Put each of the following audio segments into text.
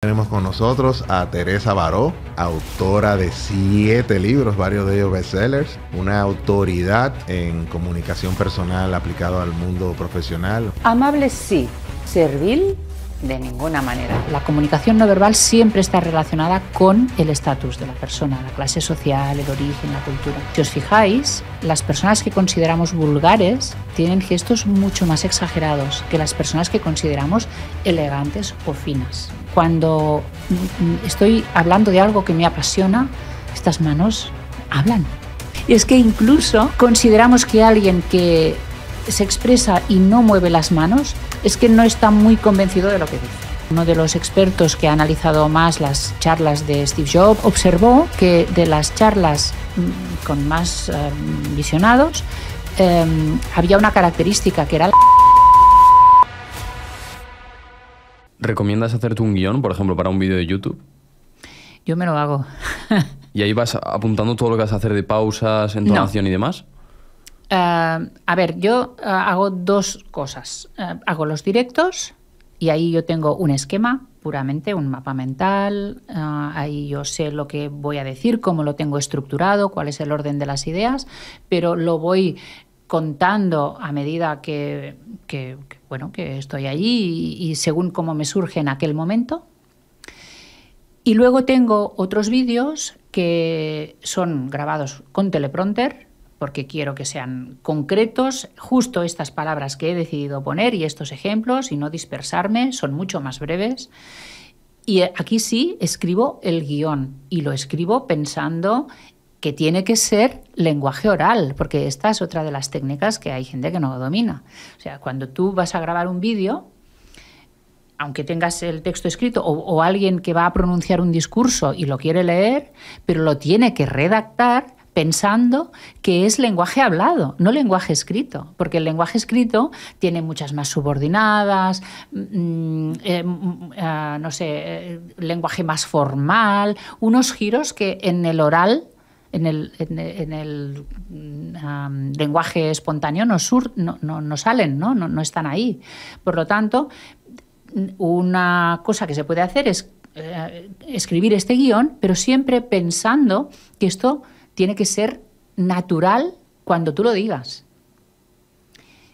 Tenemos con nosotros a Teresa Baró, autora de 7 libros, varios de ellos bestsellers, una autoridad en comunicación personal aplicado al mundo profesional. Amable sí, servil de ninguna manera. La comunicación no verbal siempre está relacionada con el estatus de la persona, la clase social, el origen, la cultura. Si os fijáis, las personas que consideramos vulgares tienen gestos mucho más exagerados que las personas que consideramos elegantes o finas. Cuando estoy hablando de algo que me apasiona, estas manos hablan. Y es que incluso consideramos que alguien que se expresa y no mueve las manos es que no está muy convencido de lo que dice. Uno de los expertos que ha analizado más las charlas de Steve Jobs observó que de las charlas con más visionados había una característica que era ¿Recomiendas hacerte un guión, por ejemplo, para un vídeo de YouTube? Yo me lo hago. ¿Y ahí vas apuntando todo lo que vas a hacer de pausas, entonación y demás? A ver, yo hago dos cosas. Hago los directos y ahí yo tengo un esquema, puramente un mapa mental. Ahí yo sé lo que voy a decir, cómo lo tengo estructurado, cuál es el orden de las ideas, pero lo voy contando a medida que estoy allí y según cómo me surge en aquel momento. Y luego tengo otros vídeos que son grabados con teleprompter, porque quiero que sean concretos, justo estas palabras que he decidido poner y estos ejemplos, y no dispersarme, son mucho más breves. Y aquí sí escribo el guión, y lo escribo pensando que tiene que ser lenguaje oral, porque esta es otra de las técnicas que hay gente que no domina. O sea, cuando tú vas a grabar un vídeo, aunque tengas el texto escrito o alguien que va a pronunciar un discurso y lo quiere leer, pero lo tiene que redactar pensando que es lenguaje hablado, no lenguaje escrito, porque el lenguaje escrito tiene muchas más subordinadas, lenguaje más formal, unos giros que en el oral, en el lenguaje espontáneo no salen, no están ahí. Por lo tanto, una cosa que se puede hacer es escribir este guión, pero siempre pensando que esto tiene que ser natural cuando tú lo digas.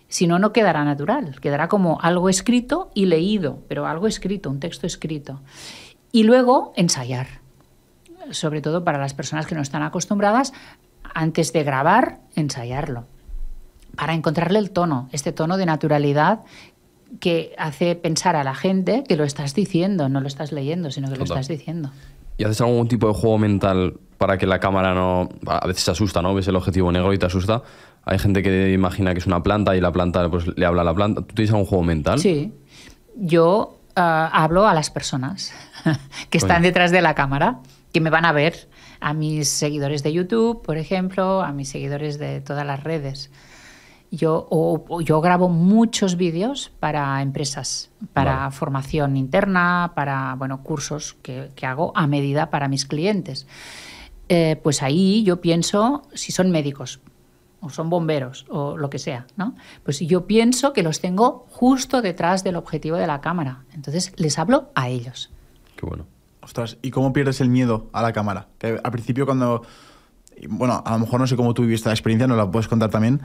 Si no, no quedará natural, quedará como algo escrito y leído, pero algo escrito, un texto escrito. Y luego ensayar, sobre todo para las personas que no están acostumbradas, antes de grabar, ensayarlo, para encontrarle el tono, este tono de naturalidad que hace pensar a la gente que lo estás diciendo, no lo estás leyendo, sino que lo estás diciendo. ¿Y haces algún tipo de juego mental para que la cámara no... A veces se asusta, ¿no? Ves el objetivo negro y te asusta. Hay gente que imagina que es una planta y la planta pues le habla a la planta. ¿Tú tienes algún juego mental? Sí. Yo hablo a las personas que están detrás de la cámara, que me van a ver, a mis seguidores de YouTube, por ejemplo, a mis seguidores de todas las redes. Yo grabo muchos vídeos para empresas, para formación interna, para cursos que hago a medida para mis clientes. Pues ahí yo pienso, si son médicos o son bomberos o lo que sea, ¿no? Pues yo pienso que los tengo justo detrás del objetivo de la cámara. Entonces les hablo a ellos. Qué bueno. Ostras, ¿y cómo pierdes el miedo a la cámara? Que al principio cuando... Bueno, a lo mejor no sé cómo tú viviste la experiencia, nos la puedes contar también.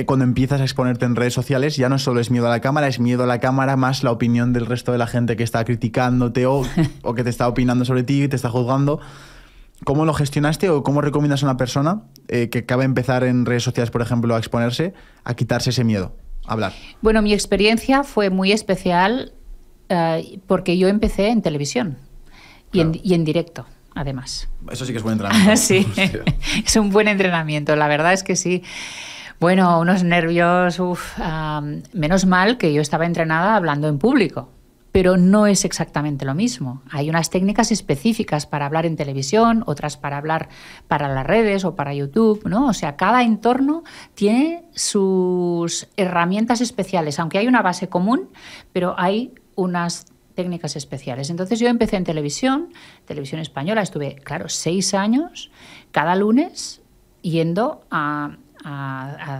Cuando empiezas a exponerte en redes sociales, ya no solo es miedo a la cámara, es miedo a la cámara más la opinión del resto de la gente que está criticándote o que te está opinando sobre ti, te está juzgando. ¿Cómo lo gestionaste o cómo recomiendas a una persona que acaba de empezar en redes sociales, por ejemplo, a exponerse, a quitarse ese miedo, a hablar? Bueno, mi experiencia fue muy especial porque yo empecé en televisión y en directo, además. Eso sí que es buen entrenamiento. Sí, es un buen entrenamiento, la verdad es que sí. Bueno, unos nervios, menos mal que yo estaba entrenada hablando en público, pero no es exactamente lo mismo. Hay unas técnicas específicas para hablar en televisión, otras para hablar para las redes o para YouTube, ¿no? O sea, cada entorno tiene sus herramientas especiales, aunque hay una base común, pero hay unas técnicas especiales. Entonces yo empecé en televisión española, estuve, 6 años, cada lunes yendo a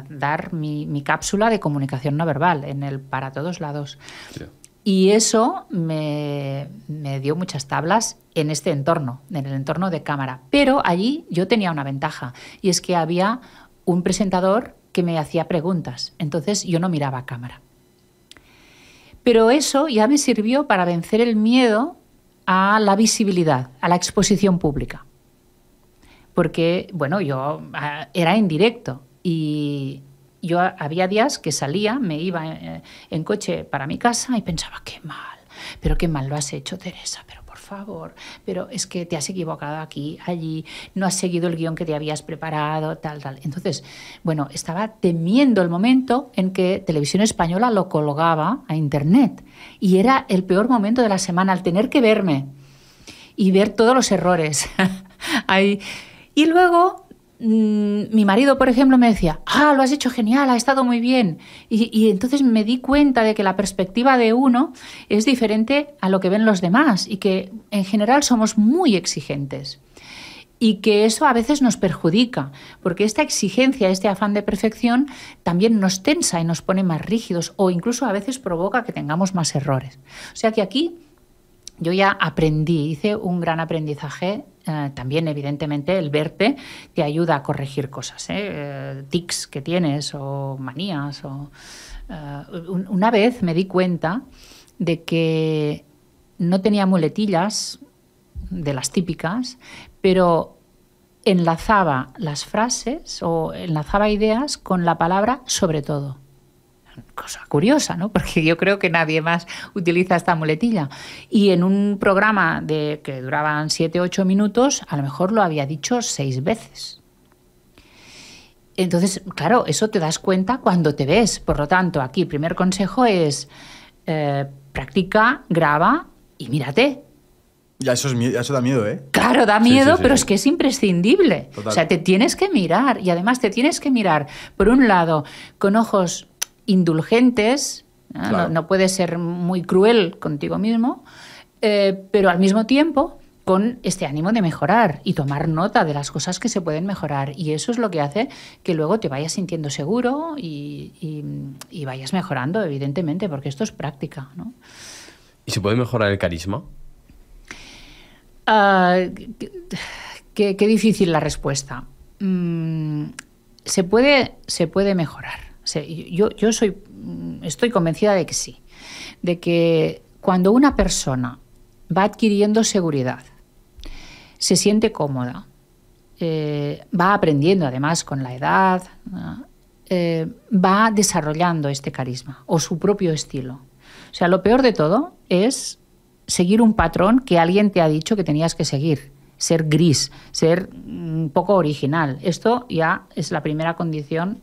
dar mi cápsula de comunicación no verbal en el Para Todos Lados. Sí. Y eso me dio muchas tablas en este entorno, en el entorno de cámara. Pero allí yo tenía una ventaja, y es que había un presentador que me hacía preguntas. Entonces yo no miraba a cámara. Pero eso ya me sirvió para vencer el miedo a la visibilidad, a la exposición pública. Porque, bueno, yo era en directo y yo había días que salía, me iba en coche para mi casa y pensaba, qué mal lo has hecho, Teresa, pero por favor, pero es que te has equivocado aquí, allí, no has seguido el guión que te habías preparado, tal. Entonces, bueno, estaba temiendo el momento en que Televisión Española lo colgaba a internet y era el peor momento de la semana, al tener que verme y ver todos los errores. Ahí. Y luego mi marido, por ejemplo, me decía, lo has hecho genial, ha estado muy bien. Y entonces me di cuenta de que la perspectiva de uno es diferente a lo que ven los demás y que en general somos muy exigentes. Y que eso a veces nos perjudica, porque esta exigencia, este afán de perfección, también nos tensa y nos pone más rígidos o incluso a veces provoca que tengamos más errores. O sea que aquí yo ya aprendí, hice un gran aprendizaje. También, evidentemente, el verte te ayuda a corregir cosas, tics que tienes o manías. Una vez me di cuenta de que no tenía muletillas de las típicas, pero enlazaba las frases o enlazaba ideas con la palabra sobre todo. Cosa curiosa, ¿no? Porque yo creo que nadie más utiliza esta muletilla. Y en un programa que duraban 7 o 8 minutos, a lo mejor lo había dicho 6 veces. Entonces, claro, eso te das cuenta cuando te ves. Por lo tanto, aquí el primer consejo es practica, graba y mírate. Ya eso da miedo, ¿eh? Claro, da miedo, sí. pero es que es imprescindible. Total. O sea, te tienes que mirar. Y además te tienes que mirar, por un lado, con ojos indulgentes, Claro. no puedes ser muy cruel contigo mismo, pero al mismo tiempo con este ánimo de mejorar y tomar nota de las cosas que se pueden mejorar. Y eso es lo que hace que luego te vayas sintiendo seguro y vayas mejorando, evidentemente, porque esto es práctica, ¿no? ¿Y se puede mejorar el carisma? Qué difícil la respuesta. Se puede mejorar. Yo estoy convencida de que sí, de que cuando una persona va adquiriendo seguridad, se siente cómoda, va aprendiendo además con la edad, va desarrollando este carisma o su propio estilo. O sea, lo peor de todo es seguir un patrón que alguien te ha dicho que tenías que seguir. Ser gris, ser un poco original. Esto ya es la primera condición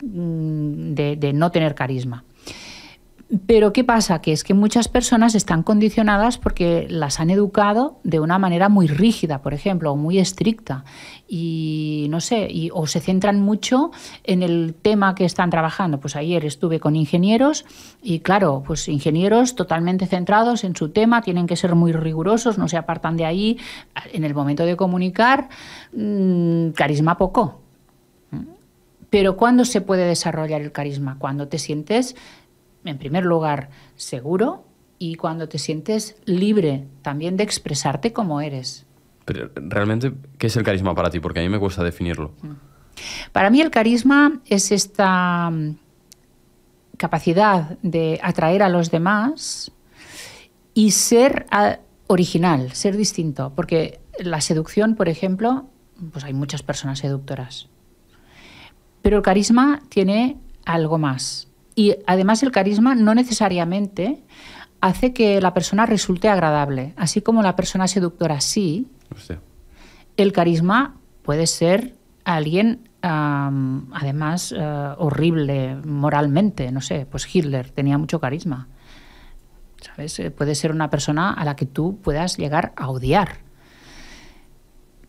de no tener carisma. Pero ¿qué pasa? Que es que muchas personas están condicionadas porque las han educado de una manera muy rígida, por ejemplo, o muy estricta. Y no sé, o se centran mucho en el tema que están trabajando. Pues ayer estuve con ingenieros y claro, pues ingenieros totalmente centrados en su tema, tienen que ser muy rigurosos, no se apartan de ahí. En el momento de comunicar, carisma poco. Pero ¿cuándo se puede desarrollar el carisma? Cuando te sientes, en primer lugar, seguro y cuando te sientes libre también de expresarte como eres. Pero realmente, ¿qué es el carisma para ti? Porque a mí me cuesta definirlo. Para mí el carisma es esta capacidad de atraer a los demás y ser original, ser distinto. Porque la seducción, por ejemplo, pues hay muchas personas seductoras. Pero el carisma tiene algo más. Y además el carisma no necesariamente hace que la persona resulte agradable. Así como la persona seductora sí, Hostia. el carisma puede ser alguien, además, horrible moralmente. No sé, pues Hitler tenía mucho carisma. ¿Sabes? Puede ser una persona a la que tú puedas llegar a odiar.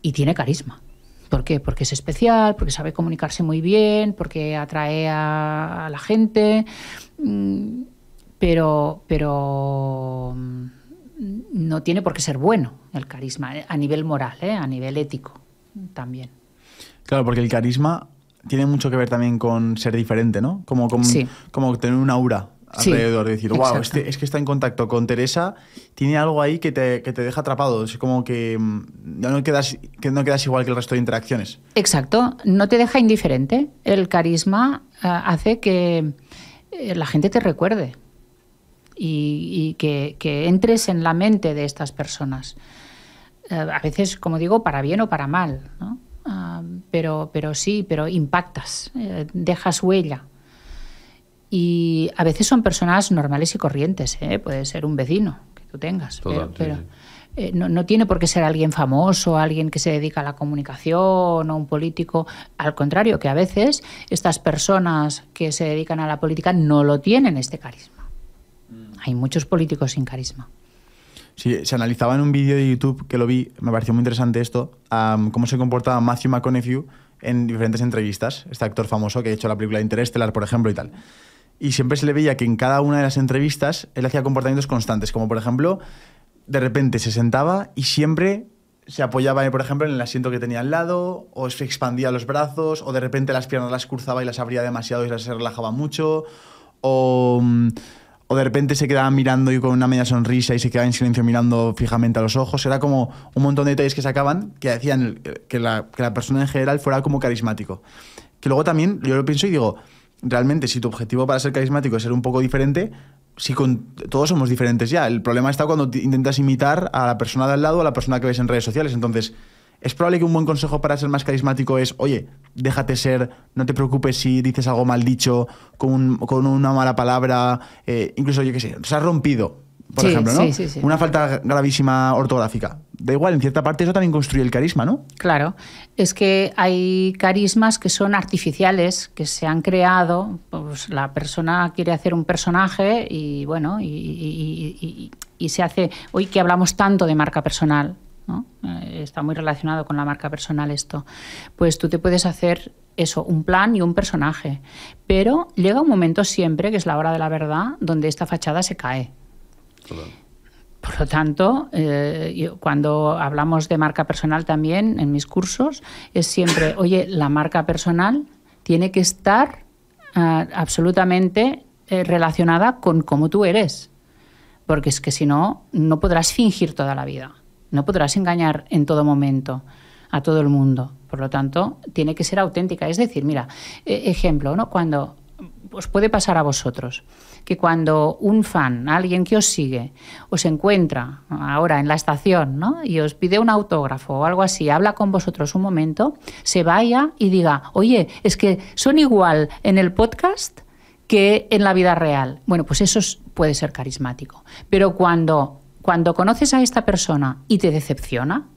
Y tiene carisma. ¿Por qué? Porque es especial, porque sabe comunicarse muy bien, porque atrae a la gente, pero no tiene por qué ser bueno el carisma, a nivel moral, a nivel ético también. Claro, porque el carisma tiene mucho que ver también con ser diferente, ¿no? Como Sí. tener un aura Sí, alrededor, de decir, wow, exacto. es que está en contacto con Teresa, tiene algo ahí que te deja atrapado. Es como que no quedas igual que el resto de interacciones. Exacto, no te deja indiferente. El carisma hace que la gente te recuerde y que entres en la mente de estas personas. A veces, como digo, para bien o para mal, ¿no? Pero impactas, dejas huella. Y a veces son personas normales y corrientes, ¿eh? Puede ser un vecino que tú tengas, Total, pero sí. no tiene por qué ser alguien famoso, alguien que se dedica a la comunicación o un político. Al contrario, que a veces estas personas que se dedican a la política no lo tienen, este carisma. Hay muchos políticos sin carisma. Sí, se analizaba en un vídeo de YouTube que lo vi, me pareció muy interesante esto, cómo se comportaba Matthew McConaughey en diferentes entrevistas, este actor famoso que ha hecho la película Interstellar, por ejemplo, y tal. Y siempre se le veía que en cada una de las entrevistas él hacía comportamientos constantes, como por ejemplo, de repente se sentaba y siempre se apoyaba, por ejemplo, en el asiento que tenía al lado, o se expandía los brazos, o de repente las piernas las cruzaba y las abría demasiado y se relajaba mucho, o de repente se quedaba mirando y con una media sonrisa y se quedaba en silencio mirando fijamente a los ojos. Era como un montón de detalles que sacaban que hacían que la persona en general fuera como carismático. Que luego también yo lo pienso y digo, realmente si tu objetivo para ser carismático es ser un poco diferente, sí, todos somos diferentes ya. El problema está cuando intentas imitar a la persona de al lado o a la persona que ves en redes sociales. Entonces, es probable que un buen consejo para ser más carismático es, oye, déjate ser, no te preocupes si dices algo mal dicho, con una mala palabra, incluso, yo qué sé, se ha rompido, por ejemplo, ¿no? Sí. Una falta gravísima ortográfica. Da igual, en cierta parte eso también construye el carisma, ¿no? Claro, es que hay carismas que son artificiales, que se han creado, pues la persona quiere hacer un personaje y bueno, y se hace, hoy que hablamos tanto de marca personal, ¿no? Está muy relacionado con la marca personal esto, pues tú te puedes hacer eso, un plan y un personaje, pero llega un momento siempre, que es la hora de la verdad, donde esta fachada se cae. Total. Por lo tanto, cuando hablamos de marca personal también en mis cursos, es siempre, oye, la marca personal tiene que estar absolutamente relacionada con cómo tú eres, porque es que si no, no podrás fingir toda la vida, no podrás engañar en todo momento a todo el mundo. Por lo tanto, tiene que ser auténtica. Es decir, mira, ejemplo, ¿no? Cuando os puede pasar a vosotros que cuando un fan, alguien que os sigue, os encuentra ahora en la estación, ¿no? Y os pide un autógrafo o algo así, habla con vosotros un momento, se vaya y diga, oye, es que son igual en el podcast que en la vida real. Bueno, pues eso puede ser carismático. Pero cuando conoces a esta persona y te decepciona,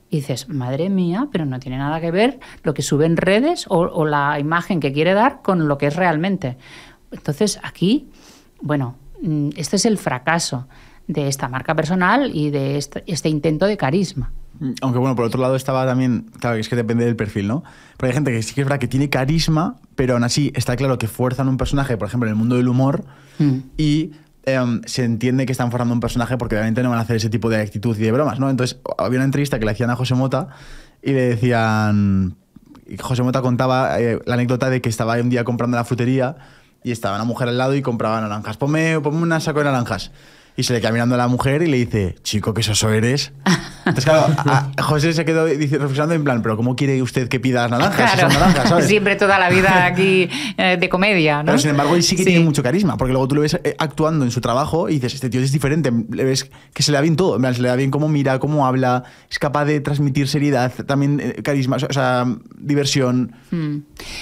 y dices, madre mía, pero no tiene nada que ver lo que sube en redes o la imagen que quiere dar con lo que es realmente. Entonces, aquí, bueno, este es el fracaso de esta marca personal y de este intento de carisma. Aunque bueno, por otro lado estaba también, claro, es que depende del perfil, ¿no? Porque hay gente que sí que es verdad que tiene carisma, pero aún así está claro que fuerzan un personaje, por ejemplo, en el mundo del humor, y se entiende que están forzando un personaje porque obviamente no van a hacer ese tipo de actitud y de bromas, ¿no? Entonces, había una entrevista que le hacían a José Mota y le decían... José Mota contaba la anécdota de que estaba un día comprando en la frutería y estaba una mujer al lado y compraba naranjas. Ponme un saco de naranjas. Y se le queda mirando a la mujer y le dice, chico, que soso eres. Entonces, claro, José se quedó reflexionando en plan, pero ¿cómo quiere usted que pida las naranjas? Claro, Esas naranjas, ¿sabes? siempre toda la vida aquí de comedia, ¿no? Pero sin embargo, él sí que tiene mucho carisma, porque luego tú lo ves actuando en su trabajo y dices, este tío es diferente, le ves que se le da bien todo, en plan, se le da bien cómo mira, cómo habla, es capaz de transmitir seriedad, también carisma, o sea, diversión.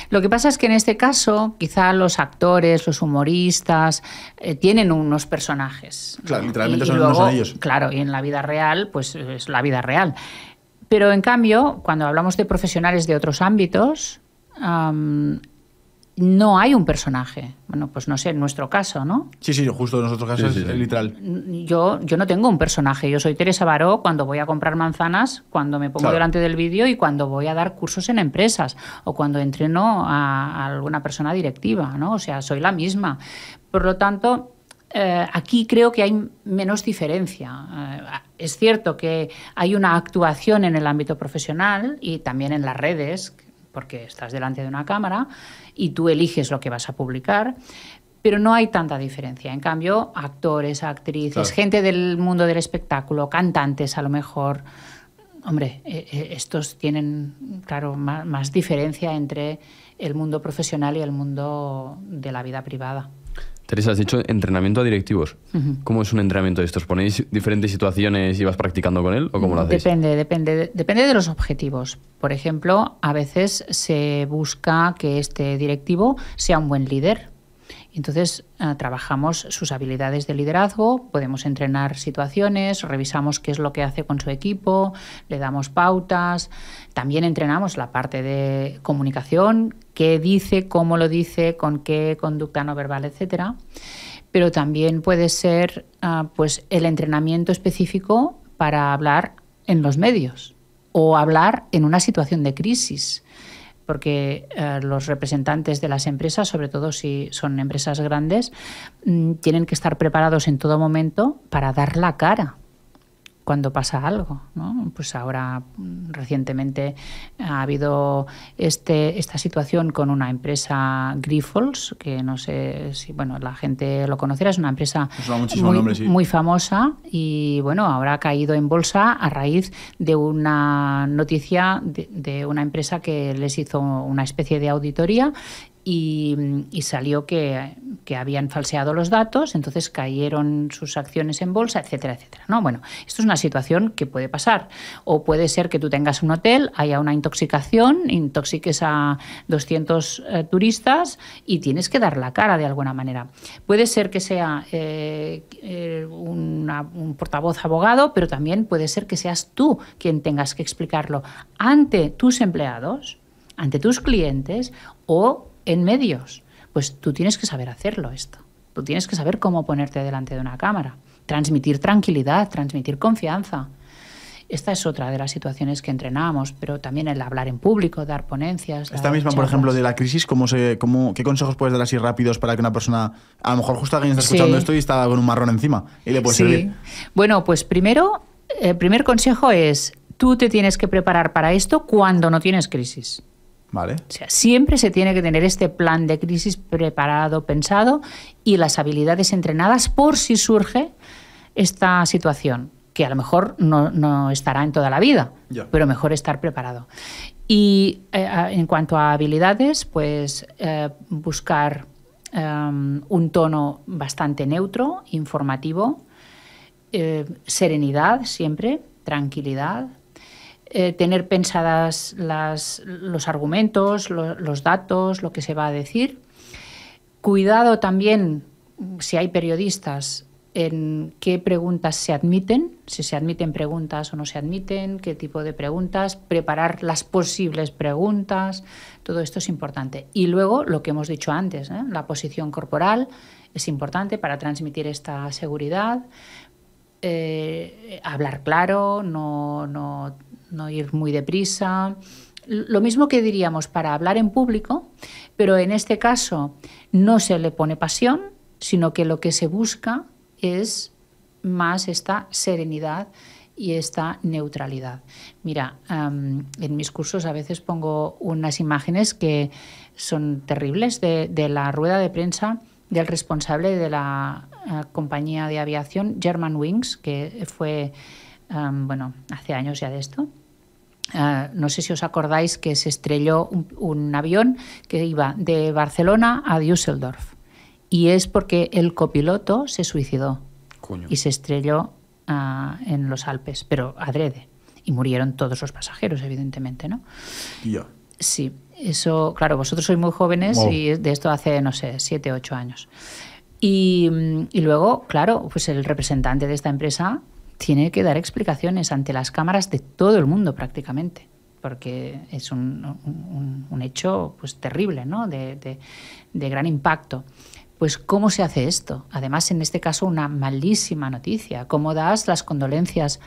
Lo que pasa es que en este caso, quizá los actores, los humoristas, tienen unos personajes. Claro, literalmente luego, son ellos. Claro, y en la vida real, pues es la vida real. Pero en cambio, cuando hablamos de profesionales de otros ámbitos, no hay un personaje. Bueno, pues no sé, en nuestro caso, ¿no? Sí, justo en nuestro caso es literal. Yo no tengo un personaje. Yo soy Teresa Baró cuando voy a comprar manzanas, cuando me pongo delante del vídeo y cuando voy a dar cursos en empresas o cuando entreno a alguna persona directiva, ¿no? O sea, soy la misma. Por lo tanto, aquí creo que hay menos diferencia. Es cierto que hay una actuación en el ámbito profesional y también en las redes, porque estás delante de una cámara y tú eliges lo que vas a publicar, pero no hay tanta diferencia. En cambio, actores, actrices, Claro. gente del mundo del espectáculo, cantantes a lo mejor, hombre, estos tienen, claro, más diferencia entre el mundo profesional y el mundo de la vida privada. Teresa, has dicho entrenamiento a directivos. ¿Cómo es un entrenamiento de estos? ¿Ponéis diferentes situaciones y vas practicando con él o cómo lo hacéis? Depende de los objetivos. Por ejemplo, a veces se busca que este directivo sea un buen líder. Entonces, trabajamos sus habilidades de liderazgo, podemos entrenar situaciones, revisamos qué es lo que hace con su equipo, le damos pautas, también entrenamos la parte de comunicación, qué dice, cómo lo dice, con qué conducta no verbal, etcétera. Pero también puede ser pues el entrenamiento específico para hablar en los medios o hablar en una situación de crisis. Porque los representantes de las empresas, sobre todo si son empresas grandes, tienen que estar preparados en todo momento para dar la cara cuando pasa algo, ¿no? Pues ahora recientemente ha habido esta situación con una empresa, Grifols, que no sé si bueno la gente lo conocerá, es una empresa muy famosa y bueno, ahora ha caído en bolsa a raíz de una noticia de una empresa que les hizo una especie de auditoría y salió que habían falseado los datos, entonces cayeron sus acciones en bolsa, etcétera, etcétera, ¿no? Bueno, esto es una situación que puede pasar. O puede ser que tú tengas un hotel, haya una intoxicación, intoxiques a 200 turistas y tienes que dar la cara de alguna manera. Puede ser que sea un portavoz abogado, pero también puede ser que seas tú quien tengas que explicarlo ante tus empleados, ante tus clientes o en medios. Pues tú tienes que saber hacerlo esto. Tú tienes que saber cómo ponerte delante de una cámara, transmitir tranquilidad, transmitir confianza. Esta es otra de las situaciones que entrenamos, pero también el hablar en público, dar ponencias. Esta misma, por ejemplo, de la crisis, ¿qué consejos puedes dar así rápidos para que una persona, a lo mejor justo alguien está escuchando esto y está con un marrón encima y le puede servir? Bueno, pues primero, el primer consejo es, tú te tienes que preparar para esto cuando no tienes crisis. Vale. O sea, siempre se tiene que tener este plan de crisis preparado, pensado y las habilidades entrenadas por si surge esta situación, que a lo mejor no estará en toda la vida, pero mejor estar preparado. Y en cuanto a habilidades, pues buscar un tono bastante neutro, informativo, serenidad siempre, tranquilidad, tener pensadas los argumentos, los datos, lo que se va a decir. Cuidado también, si hay periodistas, en qué preguntas se admiten, si se admiten preguntas o no se admiten, qué tipo de preguntas, preparar las posibles preguntas, todo esto es importante. Y luego, lo que hemos dicho antes, la posición corporal es importante para transmitir esta seguridad, hablar claro, no ir muy deprisa. Lo mismo que diríamos para hablar en público, pero en este caso no se le pone pasión, sino que lo que se busca es más esta serenidad y esta neutralidad. Mira, en mis cursos a veces pongo unas imágenes que son terribles de la rueda de prensa del responsable de la compañía de aviación Germanwings, que fue, hace años ya de esto. No sé si os acordáis que se estrelló un avión que iba de Barcelona a Düsseldorf. Y es porque el copiloto se suicidó. Coño. Y se estrelló en los Alpes, pero adrede. Y murieron todos los pasajeros, evidentemente, ¿no? Ya. Sí, eso, claro, vosotros sois muy jóvenes y de esto hace, 7, 8 años. Y luego, claro, pues el representante de esta empresa tiene que dar explicaciones ante las cámaras de todo el mundo prácticamente, porque es un hecho pues terrible, ¿no? de gran impacto. Pues ¿cómo se hace esto? Además, en este caso, una malísima noticia. ¿Cómo das las condolencias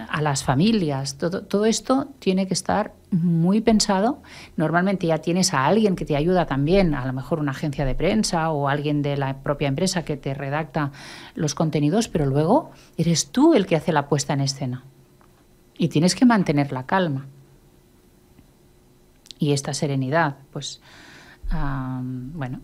a las familias? Todo esto tiene que estar muy pensado. Normalmente ya tienes a alguien que te ayuda también, a lo mejor una agencia de prensa o alguien de la propia empresa que te redacta los contenidos, pero luego eres tú el que hace la puesta en escena. Y tienes que mantener la calma. Y esta serenidad, pues, bueno.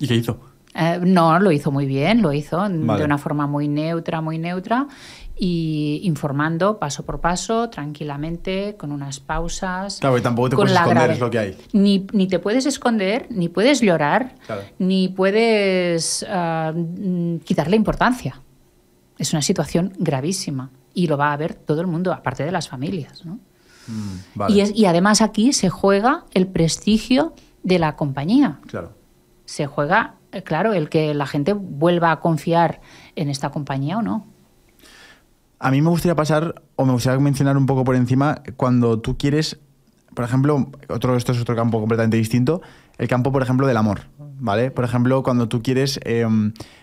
¿Y qué hizo? No, lo hizo muy bien, lo hizo Vale. de una forma muy neutra y informando paso por paso, tranquilamente, con unas pausas. Claro, y tampoco te con puedes la esconder, grave- es lo que hay. Ni te puedes esconder, ni puedes llorar, Claro. ni puedes quitarle importancia. Es una situación gravísima y lo va a ver todo el mundo, aparte de las familias, ¿no? Vale. Y además aquí se juega el prestigio de la compañía. Claro. Se juega, claro, el que la gente vuelva a confiar en esta compañía o no. A mí me gustaría pasar, o me gustaría mencionar un poco por encima, cuando tú quieres, por ejemplo, esto es otro campo completamente distinto, el campo, por ejemplo, del amor, ¿vale? Por ejemplo, cuando tú quieres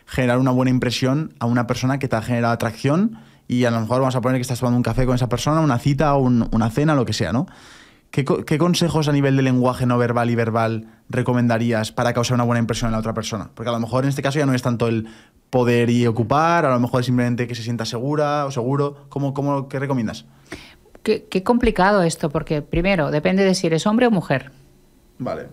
generar una buena impresión a una persona que te ha generado atracción y a lo mejor vamos a poner que estás tomando un café con esa persona, una cita o una cena, lo que sea, ¿no? ¿Qué consejos a nivel de lenguaje no verbal y verbal recomendarías para causar una buena impresión en la otra persona? Porque a lo mejor en este caso ya no es tanto el poder y ocupar, a lo mejor es simplemente que se sienta segura o seguro. ¿Qué recomiendas? Qué complicado esto, porque primero depende de si eres hombre o mujer. Vale.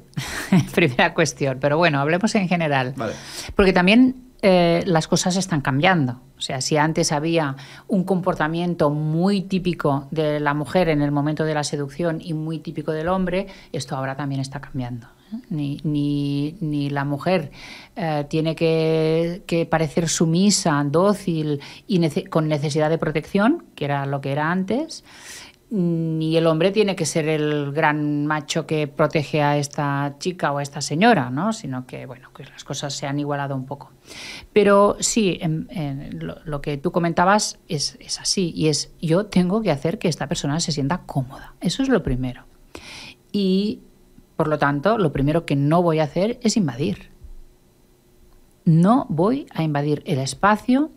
Primera cuestión, pero bueno, hablemos en general. Vale. Porque también las cosas están cambiando. O sea, si antes había un comportamiento muy típico de la mujer en el momento de la seducción y muy típico del hombre, esto ahora también está cambiando. Ni la mujer tiene que parecer sumisa, dócil y con necesidad de protección, que era lo que era antes, ni el hombre tiene que ser el gran macho que protege a esta chica o a esta señora, ¿no? Sino que, bueno, que las cosas se han igualado un poco. Pero sí, lo que tú comentabas es así, y es yo tengo que hacer que esta persona se sienta cómoda. Eso es lo primero. Y, por lo tanto, lo primero que no voy a hacer es invadir. No voy a invadir el espacio,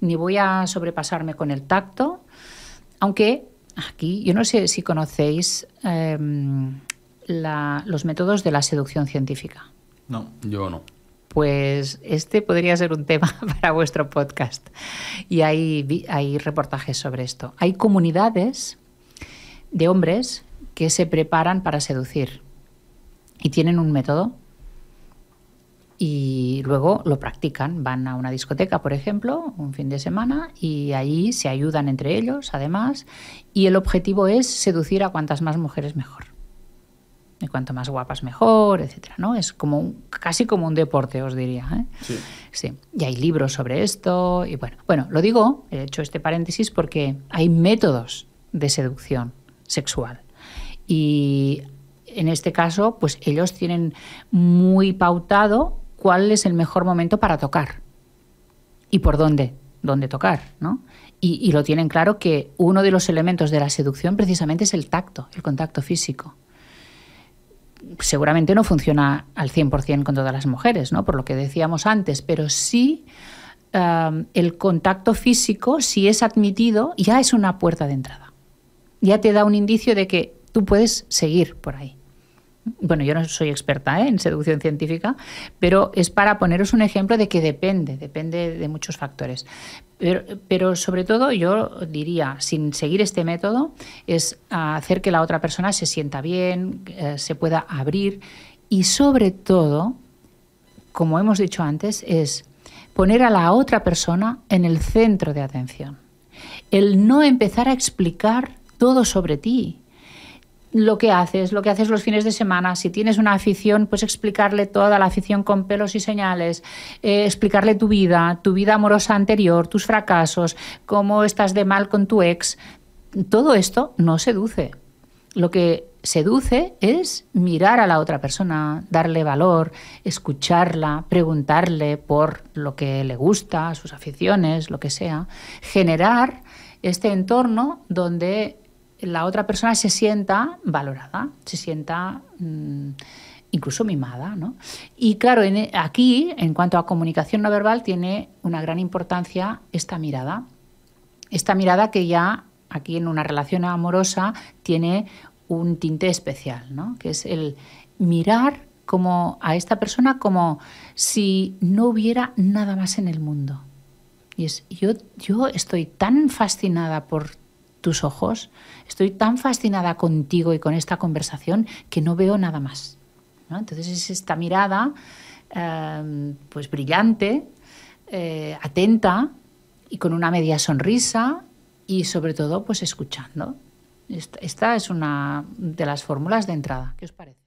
ni voy a sobrepasarme con el tacto, aunque aquí, yo no sé si conocéis los métodos de la seducción científica. No. Yo no. Pues este podría ser un tema para vuestro podcast. Y hay reportajes sobre esto. Hay comunidades de hombres que se preparan para seducir y tienen un método y luego lo practican. Van a una discoteca, por ejemplo, un fin de semana y allí se ayudan entre ellos, además, y el objetivo es seducir a cuantas más mujeres mejor. Y cuanto más guapas mejor, etcétera, ¿no? Es casi como un deporte, os diría, ¿eh? Sí. Sí. Y hay libros sobre esto y bueno, lo digo, he hecho este paréntesis porque hay métodos de seducción sexual y en este caso, pues ellos tienen muy pautado cuál es el mejor momento para tocar y por dónde tocar, ¿no? Y lo tienen claro que uno de los elementos de la seducción precisamente es el tacto, el contacto físico. Seguramente no funciona al 100% con todas las mujeres, ¿no? Por lo que decíamos antes, pero sí el contacto físico, si es admitido, ya es una puerta de entrada. Ya te da un indicio de que tú puedes seguir por ahí. Bueno, yo no soy experta en seducción científica, pero es para poneros un ejemplo de que depende de muchos factores. Pero sobre todo yo diría, sin seguir este método, es hacer que la otra persona se sienta bien, se pueda abrir y sobre todo, como hemos dicho antes, es poner a la otra persona en el centro de atención. El no empezar a explicar todo sobre ti. Lo que haces los fines de semana, si tienes una afición, pues explicarle toda la afición con pelos y señales, explicarle tu vida amorosa anterior, tus fracasos, cómo estás de mal con tu ex. Todo esto no seduce. Lo que seduce es mirar a la otra persona, darle valor, escucharla, preguntarle por lo que le gusta, sus aficiones, lo que sea. Generar este entorno donde la otra persona se sienta valorada, se sienta incluso mimada, ¿no? Y claro, aquí, en cuanto a comunicación no verbal, tiene una gran importancia esta mirada. Esta mirada que ya aquí en una relación amorosa tiene un tinte especial, ¿no? Que es el mirar como a esta persona como si no hubiera nada más en el mundo. Y es, yo estoy tan fascinada por tus ojos, estoy tan fascinada contigo y con esta conversación que no veo nada más, ¿no? Entonces es esta mirada pues brillante, atenta y con una media sonrisa y sobre todo pues escuchando. Esta es una de las fórmulas de entrada. ¿Qué os parece?